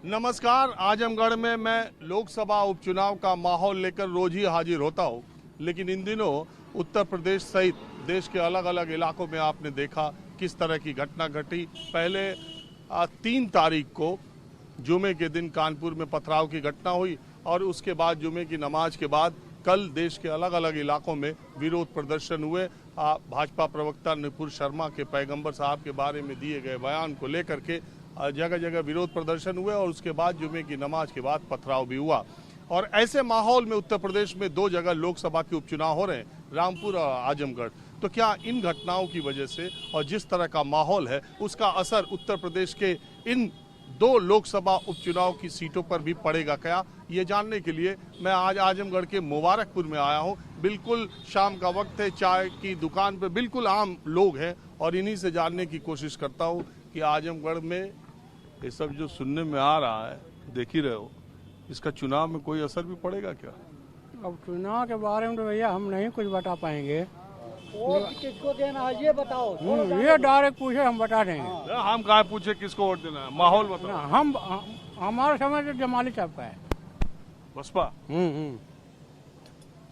नमस्कार। आजमगढ़ में मैं लोकसभा उपचुनाव का माहौल लेकर रोज ही हाजिर होता हूँ, लेकिन इन दिनों उत्तर प्रदेश सहित देश के अलग अलग इलाकों में आपने देखा किस तरह की घटना घटी। पहले 3 तारीख को जुमे के दिन कानपुर में पथराव की घटना हुई और उसके बाद जुमे की नमाज के बाद कल देश के अलग अलग इलाकों में विरोध प्रदर्शन हुए। भाजपा प्रवक्ता नुपुर शर्मा के पैगंबर साहब के बारे में दिए गए बयान को लेकर के जगह जगह विरोध प्रदर्शन हुए और उसके बाद जुमे की नमाज के बाद पथराव भी हुआ। और ऐसे माहौल में उत्तर प्रदेश में 2 जगह लोकसभा के उपचुनाव हो रहे हैं, रामपुर और आजमगढ़। तो क्या इन घटनाओं की वजह से और जिस तरह का माहौल है उसका असर उत्तर प्रदेश के इन 2 लोकसभा उपचुनाव की सीटों पर भी पड़ेगा क्या, ये जानने के लिए मैं आज आजमगढ़ के मुबारकपुर में आया हूँ। बिल्कुल शाम का वक्त है, चाय की दुकान पर बिल्कुल आम लोग हैं और इन्हीं से जानने की कोशिश करता हूँ कि आजमगढ़ में ये सब जो सुनने में आ रहा है, देख ही रहे हो, इसका चुनाव में कोई असर भी पड़ेगा क्या? अब चुनाव के बारे में तो भैया हम नहीं कुछ बता पाएंगे। वोट किसको देना है ये बताओ। ये डायरेक्ट पूछे हम बता देंगे। हम कहाँ पूछे किसको वोट देना है, माहौल बताओ। हम हमारा समझ जमाली साहब का है। बसपा।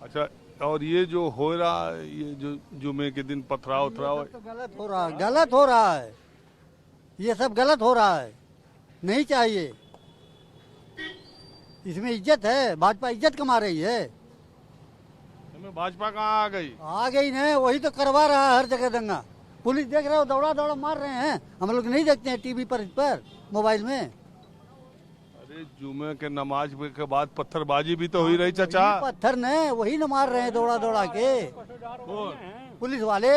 अच्छा, और ये जो हो रहा है, ये जो जुमे के दिन पथराव तो गलत हो रहा है, ये सब गलत हो रहा है, नहीं चाहिए। इसमें इज्जत है, भाजपा इज्जत कमा रही है। भाजपा कहाँ आ गई ना, वही तो करवा रहा है हर जगह दंगा। पुलिस देख रहे हो, दौड़ा दौड़ा मार रहे हैं। हम लोग नहीं देखते हैं टीवी पर, इस पर मोबाइल में। अरे जुमे के नमाज के बाद पत्थरबाजी भी तो हुई रही चाचा। पत्थर ने वही न मार रहे हैं दौड़ा दौड़ा के पुलिस वाले।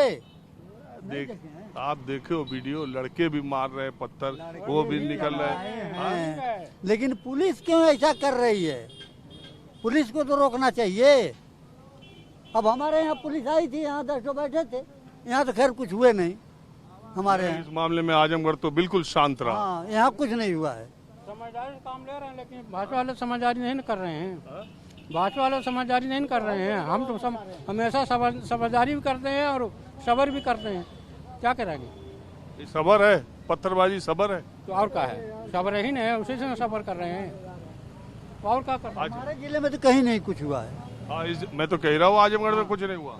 आप देखे हो वीडियो, लड़के भी मार रहे हैं पत्थर, वो भी निकल रहे हैं। लेकिन पुलिस क्यों ऐसा कर रही है? पुलिस को तो रोकना चाहिए। अब हमारे यहाँ पुलिस आई थी, यहाँ 10 लोग बैठे थे, यहाँ तो खैर कुछ हुए नहीं हमारे यहाँ। इस मामले में आजमगढ़ तो बिल्कुल शांत रहा। हाँ, यहाँ कुछ नहीं हुआ है। समझदारी काम ले रहे हैं, लेकिन भाजपा वाले समझदारी नहीं कर रहे हैं। भाजपा वाले समझदारी नहीं कर रहे हैं। हम तो हमेशा समझदारी भी करते हैं और सबर भी करते हैं। क्या करेंगे? ये सबर है, पत्थरबाजी सबर है। तो और क्या है, सबर ही नहीं है, उसी से सबर कर रहे हैं। और क्या कर रहे हैं? हमारे जिले में तो कहीं नहीं कुछ हुआ है। मैं तो कह रहा हूँ आजमगढ़ में कुछ नहीं हुआ।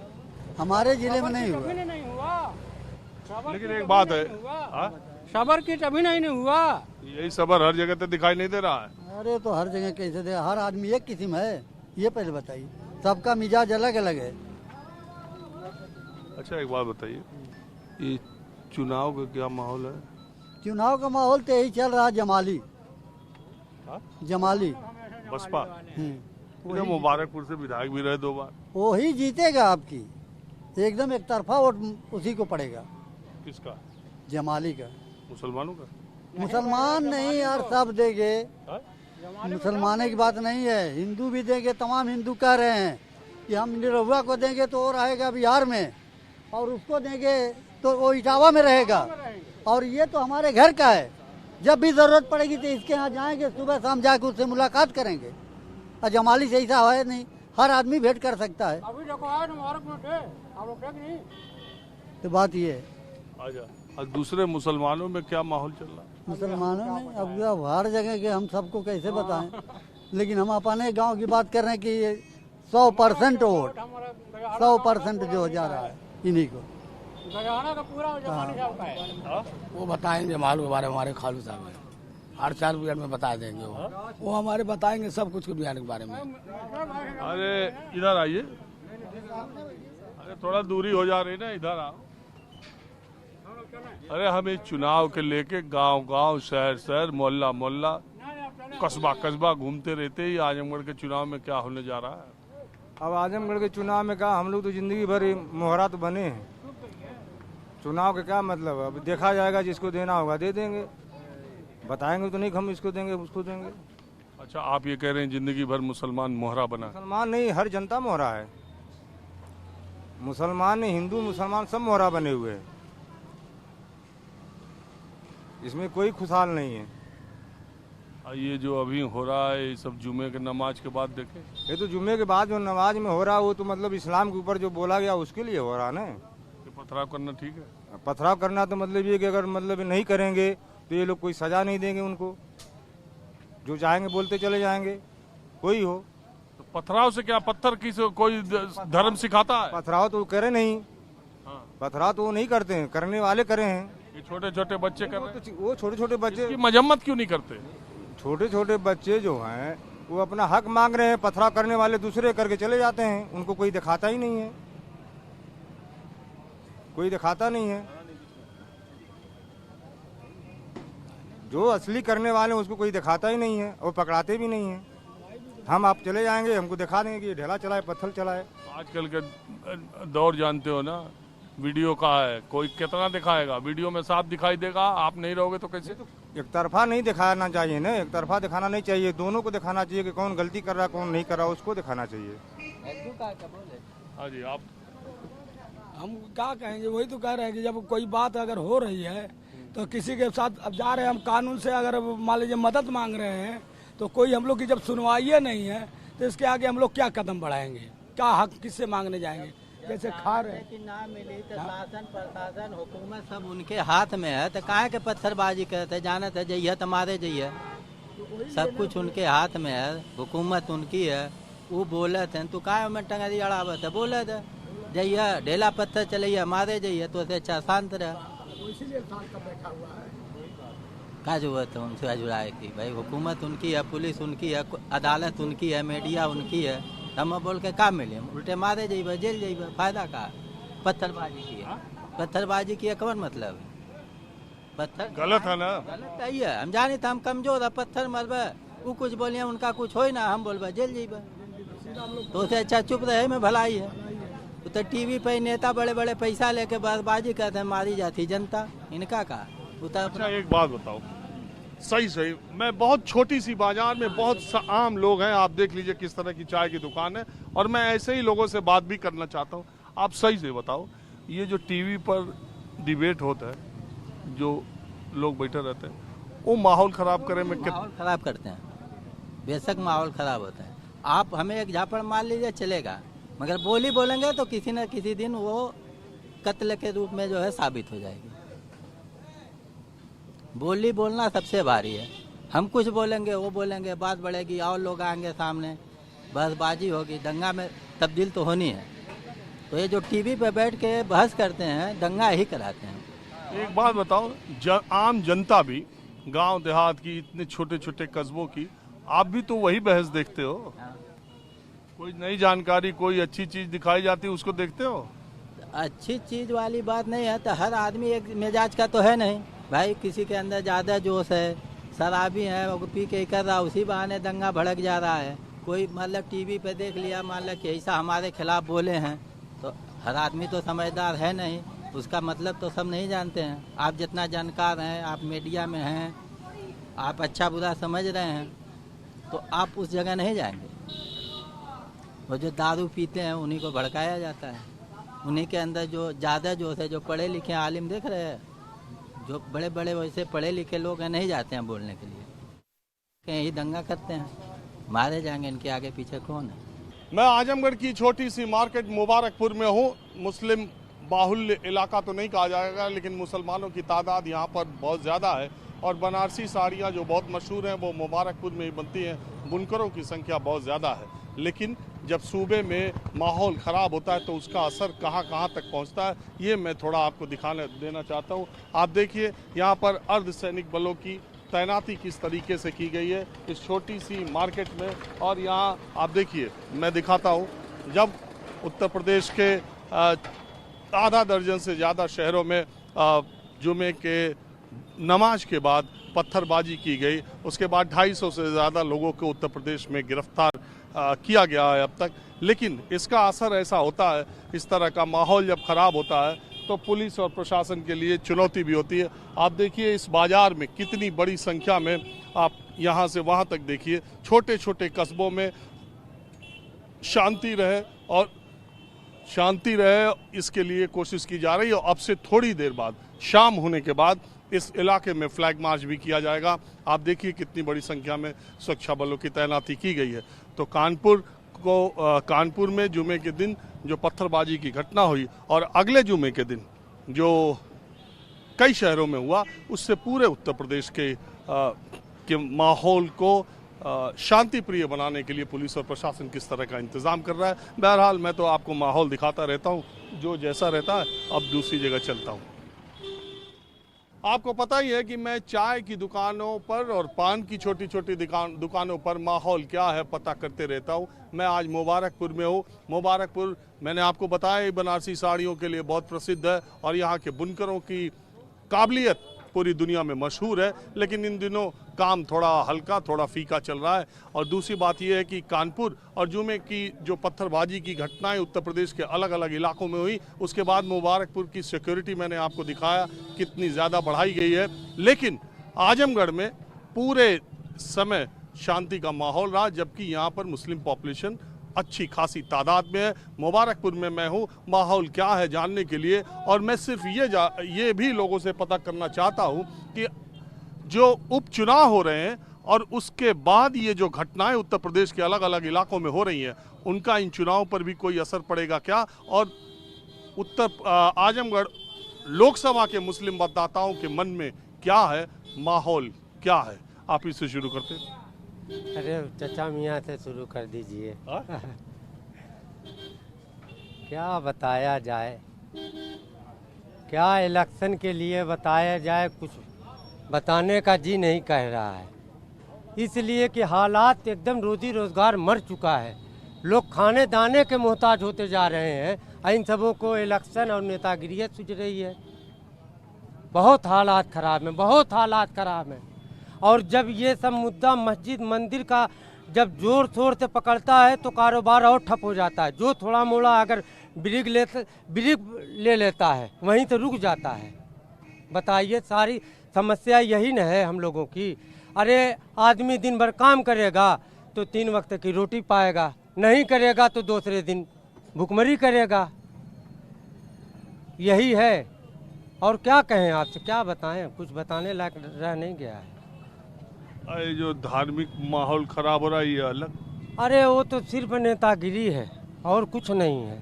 हमारे जिले में नहीं हुआ। लेकिन एक बात है, सबर की कभी नहीं हुआ। यही सबर हर जगह तो दिखाई नहीं दे रहा है। अरे तो हर जगह कैसे दे? हर आदमी एक किस्म है, ये पहले बताइए। सबका मिजाज अलग अलग है। अच्छा, एक बात बताइए, ये चुनाव का क्या माहौल है? चुनाव का माहौल तो यही चल रहा, जमाली। जमाली बसपा। मुबारकपुर से विधायक भी रहे 2 बार। वही जीतेगा आपकी, एकदम एक तरफा वोट उसी को पड़ेगा। किसका? जमाली का। मुसलमानों का? मुसलमान नहीं यार, सब देंगे। मुसलमानों की बात नहीं है, हिंदू भी देंगे। तमाम हिंदू कह रहे हैं कि हम निरहुआ को देंगे तो वो रहेगा बिहार में, और उसको देंगे तो वो इटावा में रहेगा। और ये तो हमारे घर का है, जब भी जरूरत पड़ेगी तो इसके यहाँ जाएंगे, सुबह शाम जाकर उससे मुलाकात करेंगे। और जमाली से ऐसा है नहीं, हर आदमी भेंट कर सकता है। अभी देखो आए मुबारक में थे, आप लोग देख नहीं। तो बात ये है। आजा। और दूसरे मुसलमानों में क्या माहौल चल रहा है? मुसलमानों में अब हर जगह के हम सबको कैसे बताएं, लेकिन हम अपने गांव की बात कर रहे हैं कि 100% वोट, 100% जो जा रहा है इन्हीं को। का पूरा जमाली साहब का है। वो बताएंगे मालूम के बारे में, हमारे खालू साहब है, हर 4 मिनट में बता देंगे। वो हमारे बताएंगे सब कुछ बिहार के बारे में। अरे इधर आइए, अरे थोड़ा दूरी हो जा रही ना, इधर आओ। अरे हम इस चुनाव के लेके गांव गांव, शहर शहर, मोहल्ला मोहल्ला, कस्बा कस्बा घूमते रहते ही आजमगढ़ के चुनाव में क्या होने जा रहा है। अब आजमगढ़ के चुनाव में क्या, हम लोग तो जिंदगी भर मोहरा तो बने हैं। चुनाव का क्या मतलब है? अब देखा जाएगा, जिसको देना होगा दे देंगे। बताएंगे तो नहीं हम इसको देंगे उसको देंगे। अच्छा, आप ये कह रहे हैं जिंदगी भर मुसलमान मोहरा बना? मुसलमान नहीं, हर जनता मोहरा है। मुसलमान नहीं, हिंदू मुसलमान सब मोहरा बने हुए हैं। इसमें कोई खुशहाल नहीं है। ये जो अभी हो रहा है, ये सब जुमे के नमाज के बाद देखें। ये तो जुम्मे के बाद जो नमाज में हो रहा है, वो तो मतलब इस्लाम के ऊपर जो बोला गया उसके लिए हो रहा है ना। पथराव करना ठीक है? पथराव करना तो मतलब ये कि अगर मतलब नहीं करेंगे तो ये लोग कोई सजा नहीं देंगे उनको। जो चाहेंगे बोलते चले जाएंगे, कोई हो। तो पथराव से क्या पत्थर की कोई धर्म सिखाता है? पथराव तो करे नहीं, हाँ। पथराव तो वो नहीं करते हैं, करने वाले करे हैं। ये छोटे छोटे बच्चे कर रहे हैं, वो छोटे छोटे बच्चे, इसकी मजम्मत क्यों नहीं करते? छोटे छोटे बच्चे जो हैं वो अपना हक मांग रहे हैं, पथराव करने वाले दूसरे करके चले जाते हैं, उनको कोई दिखाता ही नहीं है, कोई दिखाता नहीं है। जो असली करने वाले हैं उसको कोई दिखाता ही नहीं है और पकड़ाते भी नहीं है। हम आप चले जाएंगे, हमको दिखा देंगे कि ये ढेला चला है, पत्थर चला है। आजकल के दौर जानते हो ना, वीडियो का है, कोई कितना दिखाएगा? वीडियो में साफ दिखाई देगा, आप नहीं रहोगे तो कैसे? एक तरफा नहीं दिखाना चाहिए ना, एक तरफा दिखाना नहीं चाहिए, दोनों को दिखाना चाहिए कि कौन गलती कर रहा है कौन नहीं कर रहा, उसको दिखाना चाहिए। हाँ जी, आप हम क्या कहेंगे, वही तो कह रहे हैं कि जब कोई बात अगर हो रही है तो किसी के साथ अब जा रहे हैं हम, कानून से अगर मान लीजिए मदद मांग रहे हैं तो कोई हम लोग की जब सुनवाई नहीं है तो इसके आगे हम लोग क्या कदम बढ़ाएंगे, क्या हक किससे मांगने जाएंगे? जैसे खा रहे हैं कि ना मिली तो शासन प्रशासन हुकूमत सब उनके हाथ में है, तो काहे के पत्थरबाजी करते, जानते जइए तो मारे जइए, सब कुछ उनके हाथ में है, हुकूमत उनकी है। वो बोले थे तू काहे में टंगरी अड़ावत है, बोले थे जइए ढेला पत्थर चलिए मारे जइए तो अच्छा शांत रहे। का जरूरत है उनसे अजुड़ाए की? भाई हुकूमत उनकी है, पुलिस उनकी है, अदालत उनकी है, मीडिया उनकी है, हम बोल के काम मिले उल्टे मारे जाइए, जेल जाइए, फायदा का? पत्थरबाजी की है, पत्थरबाजी की है, कौन मतलब है? पत्थर गलत है ना? गलत है ये, हम जाने तो हम कमजोर है, पत्थर मरबे, वो कुछ बोलिए उनका कुछ हो ना, हम बोलबे जेल जाइए, तो उससे अच्छा चुप रहे में भलाई है। तो टीवी पे नेता बड़े बड़े पैसा लेके बर्बादी करते हैं, मारी जाती जनता, इनका का? अच्छा एक बात बताओ, सही सही, मैं बहुत छोटी सी बाजार में बहुत आम लोग हैं, आप देख लीजिए किस तरह की चाय की दुकान है, और मैं ऐसे ही लोगों से बात भी करना चाहता हूँ। आप सही से बताओ, ये जो टीवी पर डिबेट होता है, जो लोग बैठे रहते हैं, वो माहौल खराब करे में माहौल खराब करते हैं, बेशक माहौल खराब होता है। आप हमें एक झापड़ मार लीजिए चलेगा, मगर बोली बोलेंगे तो किसी न किसी दिन वो कत्ल के रूप में जो है साबित हो जाएगी। बोली बोलना सबसे भारी है, हम कुछ बोलेंगे वो बोलेंगे, बात बढ़ेगी और लोग आएंगे सामने, बहसबाजी होगी, दंगा में तब्दील तो होनी है। तो ये जो टीवी पे बैठ के बहस करते हैं, दंगा ही कराते हैं। एक बात बताओ, आम जनता भी, गांव देहात की, इतने छोटे छोटे कस्बों की, आप भी तो वही बहस देखते हो? कोई नई जानकारी, कोई अच्छी चीज दिखाई जाती है उसको देखते हो? अच्छी चीज वाली बात नहीं है, तो हर आदमी एक मिजाज का तो है नहीं भाई, किसी के अंदर ज़्यादा जोश है, शराबी है, वो पी के कर रहा, उसी बहाने दंगा भड़क जा रहा है। कोई मतलब टीवी पे देख लिया, मान लो कि ऐसा हमारे खिलाफ बोले हैं, तो हर आदमी तो समझदार है नहीं, उसका मतलब तो सब नहीं जानते हैं। आप जितना जानकार हैं, आप मीडिया में हैं, आप अच्छा बुरा समझ रहे हैं, तो आप उस जगह नहीं जाएंगे। वो जो दारू पीते हैं उन्हीं को भड़काया जाता है, उन्हीं के अंदर जो ज़्यादा जोश है, जो पढ़े लिखे आलिम देख रहे हैं, जो बड़े बड़े वैसे पढ़े लिखे लोग हैं नहीं जाते हैं बोलने के लिए, कहीं दंगा करते हैं, मारे जाएंगे, इनके आगे पीछे कौन है? मैं आजमगढ़ की छोटी सी मार्केट मुबारकपुर में हूँ। मुस्लिम बाहुल्य इलाका तो नहीं कहा जाएगा, लेकिन मुसलमानों की तादाद यहाँ पर बहुत ज़्यादा है, और बनारसी साड़ियाँ जो बहुत मशहूर हैं वो मुबारकपुर में ही बनती हैं, बुनकरों की संख्या बहुत ज़्यादा है। लेकिन जब सूबे में माहौल ख़राब होता है तो उसका असर कहाँ कहाँ तक पहुँचता है, ये मैं थोड़ा आपको दिखाने देना चाहता हूँ। आप देखिए यहाँ पर अर्धसैनिक बलों की तैनाती किस तरीके से की गई है इस छोटी सी मार्केट में। और यहाँ आप देखिए, मैं दिखाता हूँ, जब उत्तर प्रदेश के आधा दर्जन से ज़्यादा शहरों में जुमे के नमाज के बाद पत्थरबाजी की गई, उसके बाद 250 से ज़्यादा लोगों को उत्तर प्रदेश में गिरफ्तार किया गया है अब तक। लेकिन इसका असर ऐसा होता है, इस तरह का माहौल जब ख़राब होता है तो पुलिस और प्रशासन के लिए चुनौती भी होती है। आप देखिए इस बाज़ार में कितनी बड़ी संख्या में, आप यहाँ से वहाँ तक देखिए, छोटे छोटे कस्बों में शांति रहे इसके लिए कोशिश की जा रही है। अब से थोड़ी देर बाद, शाम होने के बाद, इस इलाके में फ्लैग मार्च भी किया जाएगा। आप देखिए कितनी बड़ी संख्या में सुरक्षा बलों की तैनाती की गई है। तो कानपुर में जुमे के दिन जो पत्थरबाजी की घटना हुई और अगले जुमे के दिन जो कई शहरों में हुआ, उससे पूरे उत्तर प्रदेश के कि माहौल को शांति प्रिय बनाने के लिए पुलिस और प्रशासन किस तरह का इंतजाम कर रहा है। बहरहाल मैं तो आपको माहौल दिखाता रहता हूँ, जो जैसा रहता है। अब दूसरी जगह चलता हूँ। आपको पता ही है कि मैं चाय की दुकानों पर और पान की छोटी छोटी दुकानों पर माहौल क्या है पता करते रहता हूँ। मैं आज मुबारकपुर में हूँ। मुबारकपुर मैंने आपको बताया बनारसी साड़ियों के लिए बहुत प्रसिद्ध है और यहाँ के बुनकरों की काबिलियत पूरी दुनिया में मशहूर है। लेकिन इन दिनों काम थोड़ा हल्का, थोड़ा फीका चल रहा है। और दूसरी बात यह है कि कानपुर और जुमे की जो पत्थरबाजी की घटनाएं उत्तर प्रदेश के अलग अलग इलाकों में हुई, उसके बाद मुबारकपुर की सिक्योरिटी मैंने आपको दिखाया कितनी ज़्यादा बढ़ाई गई है। लेकिन आजमगढ़ में पूरे समय शांति का माहौल रहा, जबकि यहाँ पर मुस्लिम पॉपुलेशन अच्छी खासी तादाद में है। मुबारकपुर में मैं हूँ, माहौल क्या है जानने के लिए। और मैं सिर्फ ये भी लोगों से पता करना चाहता हूँ कि जो उपचुनाव हो रहे हैं और उसके बाद ये जो घटनाएं उत्तर प्रदेश के अलग अलग इलाकों में हो रही हैं, उनका इन चुनावों पर भी कोई असर पड़ेगा क्या, और आजमगढ़ लोकसभा के मुस्लिम मतदाताओं के मन में क्या है, माहौल क्या है। आप इससे शुरू करते हैं। अरे चचा मियाँ से शुरू कर दीजिए। क्या बताया जाए, क्या इलेक्शन के लिए बताया जाए, कुछ बताने का जी नहीं कह रहा है। इसलिए कि हालात एकदम रोजी रोजगार मर चुका है, लोग खाने दाने के मोहताज होते जा रहे हैं। इन सबों को इलेक्शन और नेतागिरी सूझ रही है। बहुत हालात खराब हैं, बहुत हालात खराब हैं। और जब ये सब मुद्दा मस्जिद मंदिर का जब जोर शोर से पकड़ता है तो कारोबार और ठप हो जाता है। जो थोड़ा मोड़ा अगर ब्रेक ले लेता है वहीं से रुक जाता है। बताइए, सारी समस्या यही न है हम लोगों की। अरे आदमी दिन भर काम करेगा तो 3 वक्त की रोटी पाएगा, नहीं करेगा तो दूसरे दिन भुखमरी करेगा। यही है। और क्या कहें आपसे, क्या बताएं, कुछ बताने लायक रह नहीं गया है। ये जो धार्मिक माहौल खराब हो रहा है ये अलग। अरे वो तो सिर्फ नेतागिरी है और कुछ नहीं है।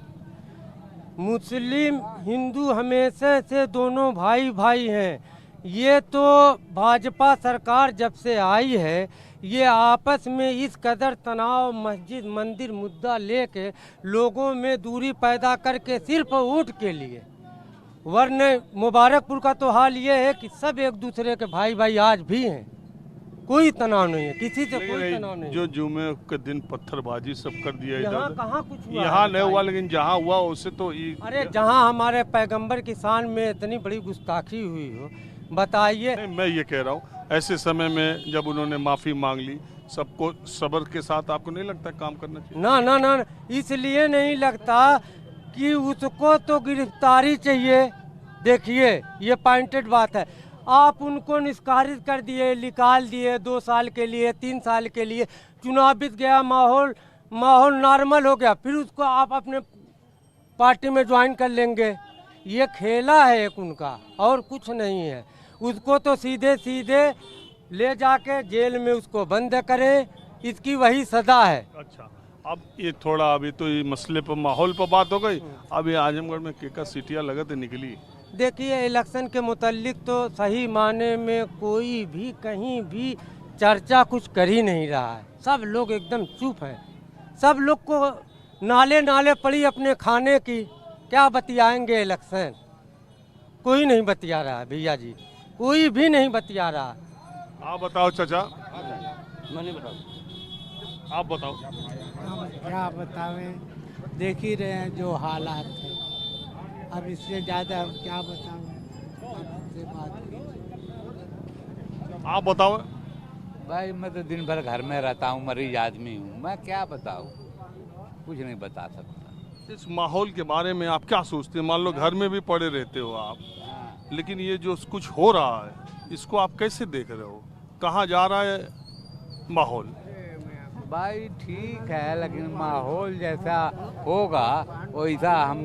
मुस्लिम हिंदू हमेशा से दोनों भाई भाई हैं। ये तो भाजपा सरकार जब से आई है ये आपस में इस कदर तनाव मस्जिद मंदिर मुद्दा लेके लोगों में दूरी पैदा करके सिर्फ वोट के लिए, वरना मुबारकपुर का तो हाल ये है कि सब एक दूसरे के भाई भाई आज भी हैं। कोई तनाव नहीं है, किसी से कोई तनाव नहीं। जो जुमे के दिन पत्थरबाजी सब कर दिया यहाँ कहाँ कुछ हुआ, यहाँ नहीं हुआ, लेकिन जहाँ हुआ उससे तो अरे जहाँ हमारे पैगंबर की शान में इतनी बड़ी गुस्ताखी हुई हो, बताइए। मैं ये कह रहा हूँ ऐसे समय में जब उन्होंने माफी मांग ली, सबको सब्र के साथ, आपको नहीं लगता काम करना चाहिए? ना ना ना, इसलिए नहीं लगता कि उसको तो गिरफ्तारी चाहिए। देखिए ये पॉइंटेड बात है। आप उनको निष्कासित कर दिए, निकाल दिए 2 साल के लिए, 3 साल के लिए, चुनाव बीत गया, माहौल नॉर्मल हो गया, फिर उसको आप अपने पार्टी में ज्वाइन कर लेंगे। ये खेला है एक उनका, और कुछ नहीं है। उसको तो सीधे सीधे ले जाके जेल में उसको बंद करें, इसकी वही सजा है। अच्छा, अब ये थोड़ा अभी तो ये मसले पर माहौल पर बात हो गई। अब ये आजमगढ़ में केका सीटियाँ लगते निकली। देखिए इलेक्शन के मुतालिक तो सही माने में कोई भी कहीं भी चर्चा कुछ कर ही नहीं रहा है। सब लोग एकदम चुप हैं। सब लोग को नाले नाले पड़ी अपने खाने की, क्या बतियाएंगे इलेक्शन। कोई नहीं बतिया रहा है भैया जी, कोई भी नहीं बतिया रहा। आप बताओ चाचा। मैं नहीं बताऊँ। आप बताओ। क्या बतावें, देख ही रहे हैं जो हालात है। अब इससे ज़्यादा हम क्या बतावें, आपसे बात कीजिए। आप बताओ। भाई मैं तो दिन भर घर में रहता हूँ, मरीज आदमी हूँ, मैं क्या बताऊँ, कुछ नहीं बता सकता। इस माहौल के बारे में आप क्या सोचते हैं? मान लो घर में भी पड़े रहते हो आप, लेकिन ये जो कुछ हो रहा है इसको आप कैसे देख रहे हो? कहाँ जा रहा है माहौल? भाई ठीक है, लेकिन माहौल जैसा होगा वैसा हम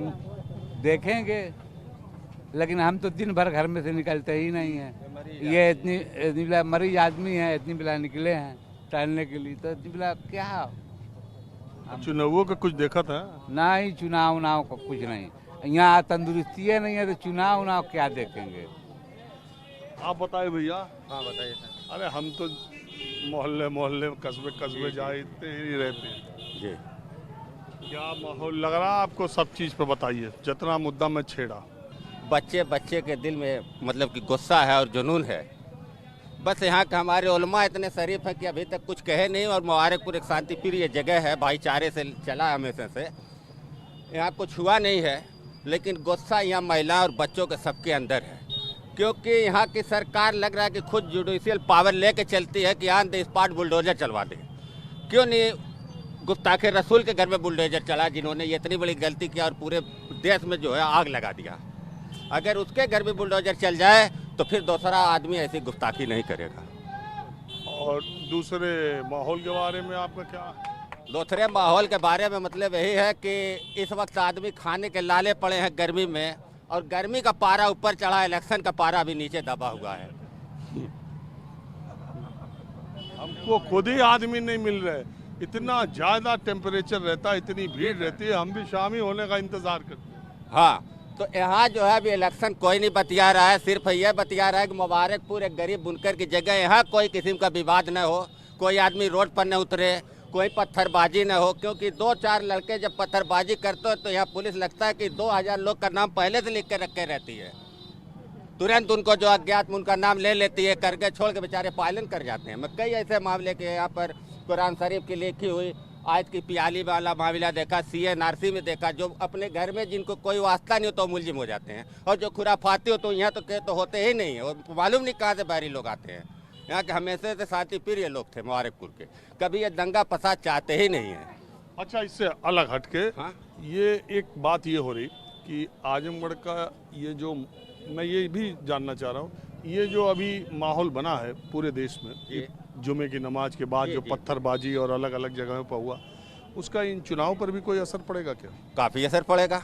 देखेंगे। लेकिन हम तो दिन भर घर में से निकलते ही नहीं हैं। ये इतनी मरीज आदमी है, इतनी बिला निकले हैं टहलने के लिए, तो इतनी बिला क्या चुनावों का कुछ देखा था? नहीं, चुनाव उनाव का कुछ नहीं। यहाँ तंदुरुस्ती है नहीं है तो चुनाव उनाव क्या देखेंगे। आप बताए भैया। हाँ बताइए। अरे हम तो मोहल्ले मोहल्ले कस्बे कस्बे जाए इतने ही रहते हैं जी। क्या माहौल लग रहा है आपको? सब चीज़ पे बताइए, जितना मुद्दा मैं छेड़ा। बच्चे बच्चे के दिल में मतलब कि गुस्सा है और जुनून है। बस यहाँ के हमारे उलमा इतने शरीफ हैं कि अभी तक कुछ कहे नहीं। और मुबारकपुर एक शांतिप्रिय जगह है, भाईचारे से चला हमेशा से, यहाँ कुछ हुआ नहीं है। लेकिन गुस्सा यहाँ महिला और बच्चों के सबके अंदर है, क्योंकि यहाँ की सरकार लग रहा है कि खुद जुडिशियल पावर लेके चलती है कि ऑन द स्पॉट बुलडोजर चलवा दे। क्यों नहीं गुस्ताखे रसूल के घर में बुलडोजर चला, जिन्होंने ये इतनी बड़ी गलती किया और पूरे देश में जो है आग लगा दिया। अगर उसके घर में बुलडोजर चल जाए तो फिर दूसरा आदमी ऐसी गुस्ताखी नहीं करेगा। और दूसरे माहौल के बारे में आपका क्या? दूसरे माहौल के बारे में मतलब यही है कि इस वक्त आदमी खाने के लाले पड़े हैं गर्मी में, और गर्मी का पारा ऊपर चढ़ा, इलेक्शन का पारा अभी नीचे दबा हुआ है। हमको खुद ही आदमी नहीं मिल रहे, इतना ज़्यादा टेम्परेचर रहता है, इतनी भीड़ रहती है, हम भी शामिल होने का इंतज़ार करते हैं। हाँ, तो यहाँ जो है अभी इलेक्शन कोई नहीं बतिया रहा है, सिर्फ यह बतिया रहा है कि मुबारकपुर एक गरीब बुनकर की जगह, यहाँ कोई किस्म का विवाद न हो, कोई आदमी रोड पर न उतरे, कोई पत्थरबाजी न हो। क्योंकि 2-4 लड़के जब पत्थरबाजी करते हो तो यहाँ पुलिस लगता है कि 2000 लोग का नाम पहले से लिख के रखे रहती है, तुरंत उनको जो अज्ञात में उनका नाम ले लेती है, करके छोड़ के बेचारे पालन कर जाते हैं। मैं कई ऐसे मामले के यहाँ पर कुरान शरीफ की लिखी हुई आयत की पियाली वाला मामला देखा, CNRC में देखा, जो अपने घर में जिनको कोई वास्ता नहीं हो तो मुलजिम हो जाते हैं, और जो खुराफाती हो तो यहाँ तो होते ही नहीं है, और मालूम नहीं कहाँ से बाहरी लोग आते हैं। यहाँ के हमेशा से शांति प्रिय लोग थे मुबारकपुर के, कभी ये दंगा फसाद चाहते ही नहीं है। अच्छा, इससे अलग हटके हाँ? ये एक बात ये हो रही कि आजमगढ़ का ये जो, मैं ये भी जानना चाह रहा हूँ, ये जो अभी माहौल बना है पूरे देश में, जुमे की नमाज के बाद जो पत्थरबाजी और अलग अलग जगहों पर हुआ, उसका इन चुनाव पर भी कोई असर पड़ेगा क्या? काफ़ी असर पड़ेगा,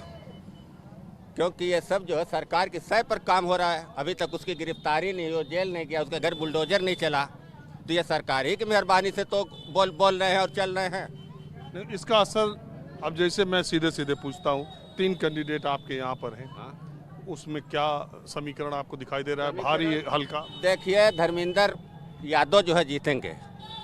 क्योंकि ये सब जो है सरकार की सह पर काम हो रहा है। अभी तक उसकी गिरफ्तारी नहीं हो, जेल नहीं गया, उसके घर बुलडोजर नहीं चला, तो ये सरकार ही की मेहरबानी से तो बोल रहे हैं और चल रहे हैं। इसका असर, अब जैसे मैं सीधे सीधे पूछता हूँ, 3 कैंडिडेट आपके यहाँ पर हैं, उसमें क्या समीकरण आपको दिखाई दे रहा है, भारी हल्का? देखिए, धर्मेंद्र यादव जो है जीतेंगे,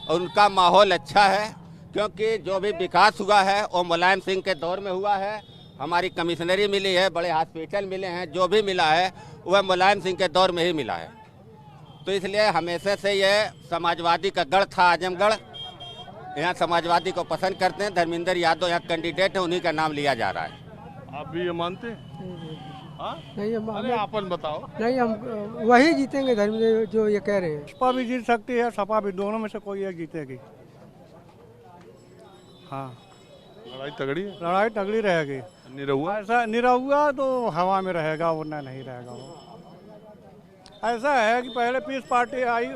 और उनका माहौल अच्छा है, क्योंकि जो भी विकास हुआ है वो मुलायम सिंह के दौर में हुआ है। हमारी कमिश्नरी मिली है, बड़े हॉस्पिटल मिले हैं, जो भी मिला है वह मुलायम सिंह के दौर में ही मिला है। तो इसलिए हमेशा से ये समाजवादी का गढ़ था आजमगढ़, यहाँ समाजवादी को पसंद करते हैं। धर्मेंद्र यादव यहाँ कैंडिडेट है, उन्हीं का नाम लिया जा रहा है। आप भी ये मानते हैं? नहीं, अरे आपन बताओ। नहीं, हम वही जीतेंगे धर्मेंद्र जो ये कह रहे हैं। सपा भी जीत सकती है, सपा भी, दोनों में से कोई एक जीतेगी। हाँ, लड़ाई तगड़ी है, लड़ाई तगड़ी रहेगी। निरहुआ ऐसा निरहुआ तो हवा में रहेगा, वरना नहीं रहेगा वो। ऐसा है कि पहले पीस पार्टी आई,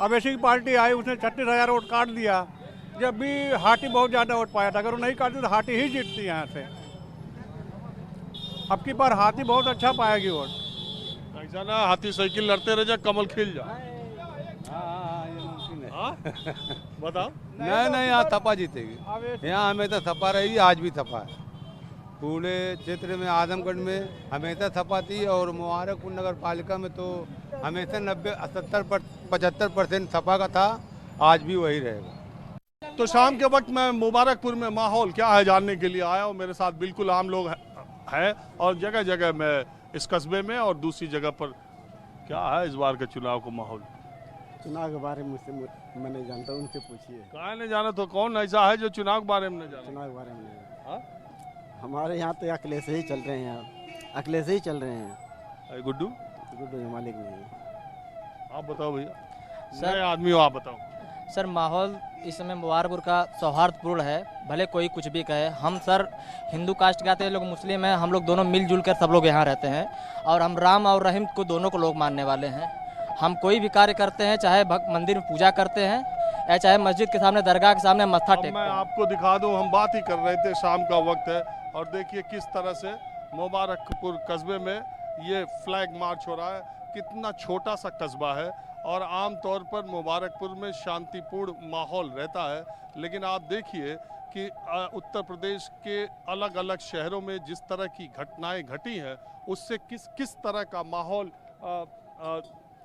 अवैसी की पार्टी आई, उसने 36,000 वोट काट दिया। जब भी हाथी बहुत ज़्यादा वोट पाया था, अगर वो नहीं काटती तो हाथी ही जीतती यहाँ से। अब की बार हाथी बहुत अच्छा पाएगी वोट। ऐसा ना हाथी साइकिल लड़ते रह जा, कमल खिल जा। बताओ। नहीं, यहाँ थप्पा जीतेगी। यहाँ हमेशा थप्पा रही, आज भी थप्पा है। पूरे क्षेत्र में आजमगढ़ में हमेशा थप्पा थी, और मुबारकपुर नगर पालिका में तो हमेशा 70-75% थप्पा का था, आज भी वही रहेगा। तो शाम के वक्त मैं मुबारकपुर में माहौल क्या है जानने के लिए आया हूँ। मेरे साथ बिल्कुल आम लोग हैं, और जगह जगह मैं इस कस्बे में और दूसरी जगह पर क्या है इस बार के चुनाव का माहौल। चुनाव के बारे में मुझसे मैं नहीं जानता, उनसे पूछिए। कहाँ नहीं जाना, तो कौन ऐसा है जो चुनाव के बारे में नहीं जाना? चुनाव के बारे में नहीं। हमारे यहाँ तो अखिलेश ही चल रहे हैं, अखिलेश ही चल रहे हैं। गुड्डू मालिक नहीं। आप बताओ भैया, नए आदमी हो, आप बताओ। सर, माहौल इस समय मुबारकपुर का सौहार्दपूर्ण है, भले कोई कुछ भी कहे। हम सर हिंदू कास्ट के आते हैं, लोग मुस्लिम हैं, हम लोग दोनों मिलजुल कर सब लोग यहाँ रहते हैं, और हम राम और रहीम को दोनों को लोग मानने वाले हैं। हम कोई भी कार्य करते हैं, चाहे मंदिर में पूजा करते हैं या चाहे मस्जिद के सामने, दरगाह के सामने मत्था टेकते हैं। मैं आपको दिखा दूं, हम बात ही कर रहे थे, शाम का वक्त है, और देखिए किस तरह से मुबारकपुर कस्बे में ये फ्लैग मार्च हो रहा है। कितना छोटा सा कस्बा है, और आम तौर पर मुबारकपुर में शांतिपूर्ण माहौल रहता है, लेकिन आप देखिए कि उत्तर प्रदेश के अलग अलग शहरों में जिस तरह की घटनाएं घटी हैं, उससे किस तरह का माहौल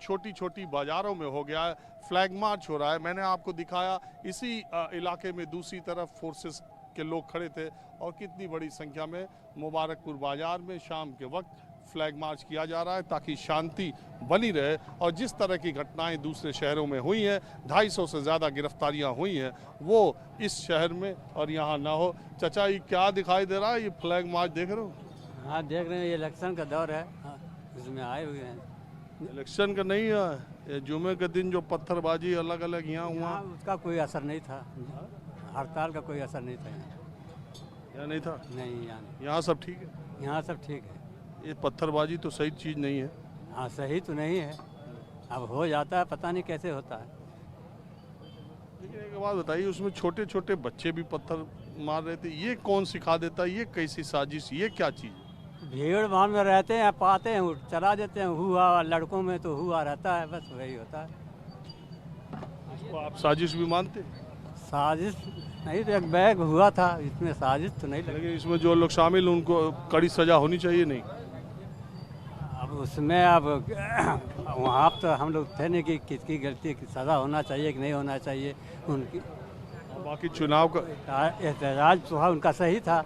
छोटी छोटी बाजारों में हो गया है, फ्लैग मार्च हो रहा है। मैंने आपको दिखाया इसी इलाके में दूसरी तरफ फोर्सेस के लोग खड़े थे और कितनी बड़ी संख्या में मुबारकपुर बाजार में शाम के वक्त फ्लैग मार्च किया जा रहा है ताकि शांति बनी रहे। और जिस तरह की घटनाएं दूसरे शहरों में हुई हैं, 250 से ज़्यादा गिरफ्तारियां हुई हैं, वो इस शहर में और यहाँ ना हो। चाचा, ये क्या दिखाई दे रहा है? ये फ्लैग मार्च देख रहे हो? हाँ, देख रहे हैं, ये इलेक्शन का दौर है, उसमें आए हुए हैं। इलेक्शन का नहीं है, ये जुमे के दिन जो पत्थरबाजी अलग अलग यहाँ हुआ, उसका कोई असर नहीं था, हड़ताल का कोई असर नहीं था यहाँ नहीं था। नहीं, यहाँ सब ठीक है, यहाँ सब ठीक है। ये पत्थरबाजी तो सही चीज़ नहीं है। हाँ, सही तो नहीं है, अब हो जाता है, पता नहीं कैसे होता है। लेकिन एक बात बताइए, उसमें छोटे छोटे बच्चे भी पत्थर मार रहे थे, ये कौन सिखा देता है? ये कैसी साजिश, ये क्या चीज़? भीड़ भाड़ में रहते हैं, पाते हैं, चला देते हैं, हुआ। लड़कों में तो हुआ रहता है, बस वही होता है। इसको आप साजिश भी मानते? साजिश नहीं, तो एक बैग हुआ था, इसमें साजिश तो नहीं लगी। लेकिन इसमें जो लोग शामिल उनको कड़ी सजा होनी चाहिए नहीं? अब उसमें अब वहाँ तो हम लोग थे नहीं कि किसकी गलती की सज़ा होना चाहिए कि नहीं होना चाहिए उनकी। बाकी चुनाव का एहतजाज तो उनका सही था।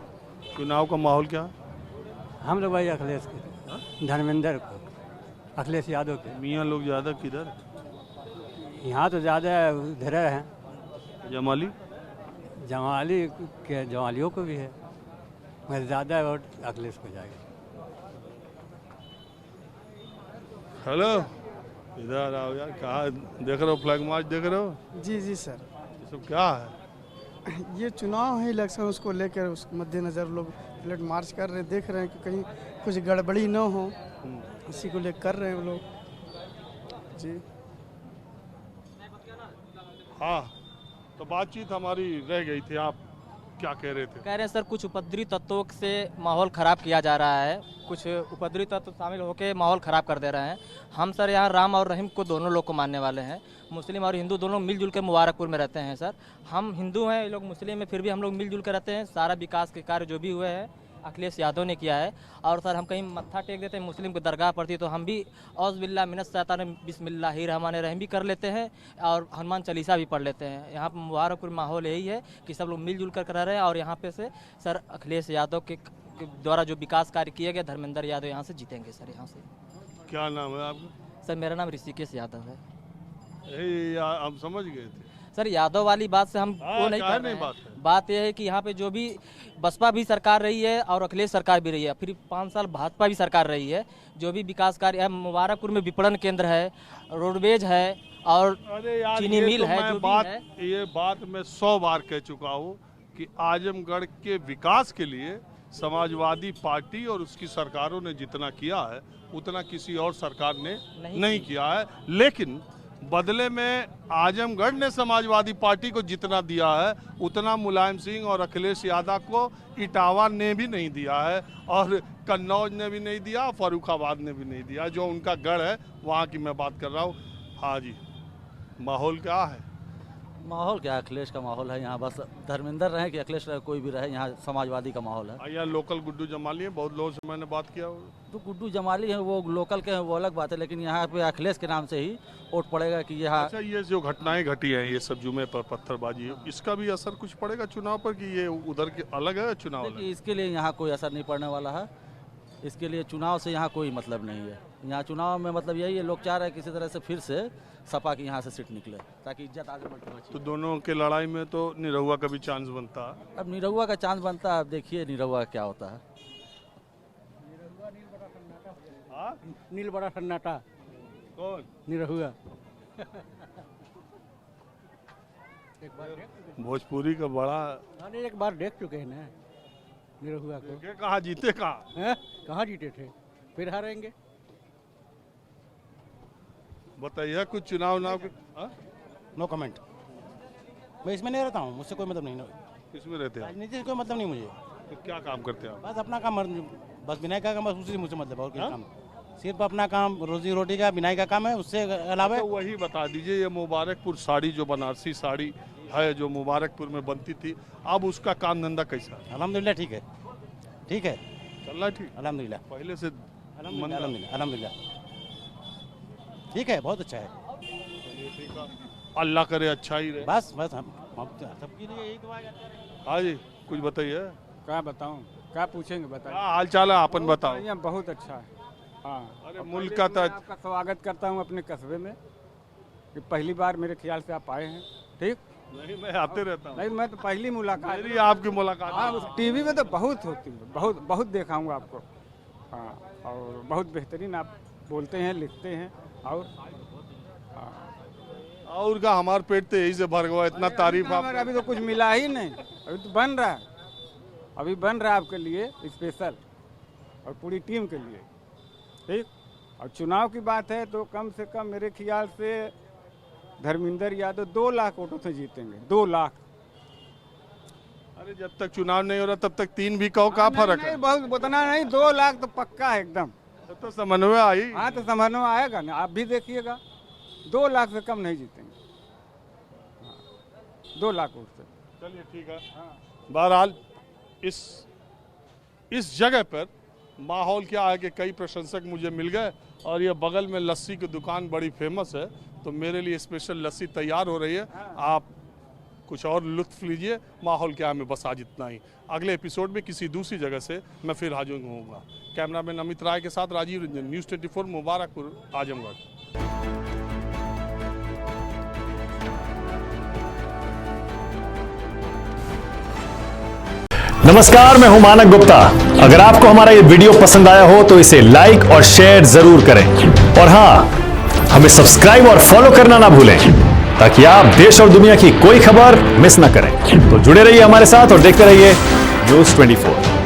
चुनाव का माहौल क्या? हम लोग भाई अखिलेश के, धर्मेंद्र को, अखिलेश यादव के। मियाँ लोग ज़्यादा किधर? यहाँ तो ज़्यादा उधर हैं, जमाली के जमालियों को भी है, मगर ज़्यादा वोट अखिलेश को जाएगा। हेलो, इधर आओ यार, कहाँ देख रहे हो? फ्लैग मार्च देख रहे हो? जी जी सर। ये सब क्या है? ये चुनाव है, इलेक्शन, उसको लेकर उस मद्देनज़र लोग फ्लैग मार्च कर रहे हैं, देख रहे हैं कि कहीं कुछ गड़बड़ी न हो, इसी को लेकर कर रहे हैं वो लोग जी। हाँ, तो बातचीत हमारी रह गई थी, आप क्या कह रहे थे? कह रहे हैं सर, कुछ उपद्रवी तत्वों से माहौल ख़राब किया जा रहा है, कुछ उपद्रवी तत्व शामिल होकर माहौल ख़राब कर दे रहे हैं। हम सर यहाँ राम और रहीम को, दोनों लोग को मानने वाले हैं। मुस्लिम और हिंदू दोनों मिलजुल के मुबारकपुर में रहते हैं सर। हम हिंदू हैं, ये लोग मुस्लिम हैं, फिर भी हम लोग मिलजुल कर रहते हैं। सारा विकास के कार्य जो भी हुए हैं अखिलेश यादव ने किया है। और सर हम कहीं मत्था टेक देते हैं मुस्लिम की दरगाह पड़ती तो हम भी औज़ुबिल्लाह मिनश शैतान बिस्मिल्लाहिर्रहमानिर्रहीम भी कर लेते हैं और हनुमान चालीसा भी पढ़ लेते हैं। यहाँ पर मुबारकपुर माहौल यही है कि सब लोग मिलजुल कर रह रहे हैं। और यहाँ पे से सर अखिलेश यादव के द्वारा जो विकास कार्य किए गए, धर्मेंद्र यादव यहाँ से जीतेंगे सर। यहाँ से क्या नाम है आपका? सर मेरा नाम ऋषिकेश यादव है। हम समझ गए थे सर, यादव वाली बात से हम वो नहीं कर रहे हैं। बात यह है कि यहाँ पे जो भी बसपा भी सरकार रही है और अखिलेश सरकार भी रही है, फिर 5 साल भाजपा भी सरकार रही है, जो भी विकास कार्य है, मुबारकपुर में विपणन केंद्र है, रोडवेज है और चीनी मिल है, जो भी है। ये बात मैं 100 बार कह चुका हूँ कि आजमगढ़ के विकास के लिए समाजवादी पार्टी और उसकी सरकारों ने जितना किया है उतना किसी और सरकार ने नहीं किया है। लेकिन बदले में आजमगढ़ ने समाजवादी पार्टी को जितना दिया है उतना मुलायम सिंह और अखिलेश यादव को इटावा ने भी नहीं दिया है, और कन्नौज ने भी नहीं दिया, फर्रुखाबाद ने भी नहीं दिया। जो उनका गढ़ है वहाँ की मैं बात कर रहा हूँ। हाँ जी, माहौल क्या है? माहौल क्या, अखिलेश का माहौल है यहाँ। बस धर्मेंद्र रहे कि अखिलेश रहे, कोई भी रहे, यहाँ समाजवादी का माहौल है। यहाँ लोकल गुड्डू जमाली है, बहुत लोगों से मैंने बात किया। तो गुड्डू जमाली है, वो लोकल के हैं, वो अलग बात है, लेकिन यहाँ पे अखिलेश के नाम से ही वोट पड़ेगा कि यहाँ। अच्छा, ये जो घटनाएं घटी हैं, ये सब जुमे पर पत्थरबाजी, इसका भी असर कुछ पड़ेगा चुनाव पर कि ये उधर के अलग है चुनाव? देखिए, इसके लिए यहाँ कोई असर नहीं पड़ने वाला है। इसके लिए चुनाव से यहाँ कोई मतलब नहीं है। यहाँ चुनाव में मतलब यही है, लोग चाह रहे हैं किसी तरह से फिर से सपा की यहाँ से सीट निकले ताकि इज्जत आगे बढ़े। तो दोनों के लड़ाई में तो निरहुआ का भी चांस बनता है। अब निरहुआ का चांस बनता है, अब देखिए निरहुआ क्या होता है। नील बड़ा सन्नाटा। कौन? निरहुआ। भोजपुरी का बड़ा। अरे एक बार देख चुके हैं ना निरहुआ को। कहाँ जीते, कहाँ जीते थे, फिर हारेंगे। बताइए कुछ चुनाव नाव के। नो कमेंट, मैं इसमें नहीं रहता हूँ, मुझसे कोई मतलब नहीं। किसमें रहते हैं? राजनीति से कोई मतलब नहीं मुझे। तो क्या काम करते हैं आप? बस अपना काम, बस बिनाई का काम, बस उसी से मुझसे मतलब और क्या काम। सिर्फ अपना काम, रोजी रोटी का बिनाई का काम है, उससे अलावा। तो वही बता दीजिए, ये मुबारकपुर साड़ी जो बनारसी साड़ी है जो मुबारकपुर में बनती थी, अब उसका काम धंधा कैसा? अल्हम्दुलिल्लाह ठीक है, ठीक है, चल रहा है ठीक, अल्हम्दुलिल्लाह। पहले से अल्हम्दुलिल्लाह। ठीक है, बहुत अच्छा है। अल्लाह करे अच्छा ही रहे। बस हम सबके लिए यही दुआ करते हैं। हाँ जी, कुछ बताइए। क्या बताऊं, क्या पूछेंगे, बताइए। हाल चाल है, अपन बताओ। यहाँ बहुत अच्छा है। हाँ, अरे मुल्क का तो आपका स्वागत करता हूँ अपने कस्बे में, कि पहली बार मेरे ख्याल से आप आए हैं। ठीक, नहीं मैं आते रहता हूँ। नहीं, मैं तो पहली मुलाकात, मेरी आपकी मुलाकात। हाँ, उस टीवी में तो बहुत होती है, बहुत बहुत देखा हूँ आपको। हाँ, और बहुत बेहतरीन आप बोलते हैं, लिखते हैं। और का हमारे पेट तो यही से भर गया, इतना तारीफ आप। अभी तो कुछ मिला ही नहीं, अभी तो बन रहा है, अभी बन रहा है आपके लिए स्पेशल और पूरी टीम के लिए। ठीक, और चुनाव की बात है तो कम से कम मेरे ख्याल से धर्मेंद्र यादव 2 लाख वोटों से जीतेंगे। 2 लाख। अरे जब तक चुनाव नहीं हो रहा तब तक 3 भी कहो, क्या फर्क है? बहुत उतना नहीं, 2 लाख तो पक्का है एकदम। तो समन्वय आई। हाँ, तो समन्वय आएगा ना, आप भी देखिएगा। 2 लाख से कम नहीं जीतेंगे। 2 लाख वोट से। चलिए ठीक है। बहरहाल इस जगह पर माहौल क्या है कि कई प्रशंसक मुझे मिल गए, और ये बगल में लस्सी की दुकान बड़ी फेमस है, तो मेरे लिए स्पेशल लस्सी तैयार हो रही है। आप कुछ और लुत्फ लीजिए। माहौल क्या है में बस आज इतना ही। अगले एपिसोड में किसी दूसरी जगह से मैं फिर हाजिर होऊंगा। कैमरामैन अमित राय के साथ राजीव रंजन, न्यूज़ 24 मुबारकपुर, आजमगढ़। नमस्कार, मैं हूं मानक गुप्ता। अगर आपको हमारा ये वीडियो पसंद आया हो तो इसे लाइक और शेयर जरूर करें, और हाँ, हमें सब्सक्राइब और फॉलो करना ना भूलें, ताकि आप देश और दुनिया की कोई खबर मिस ना करें। तो जुड़े रहिए हमारे साथ और देखते रहिए न्यूज़ 24।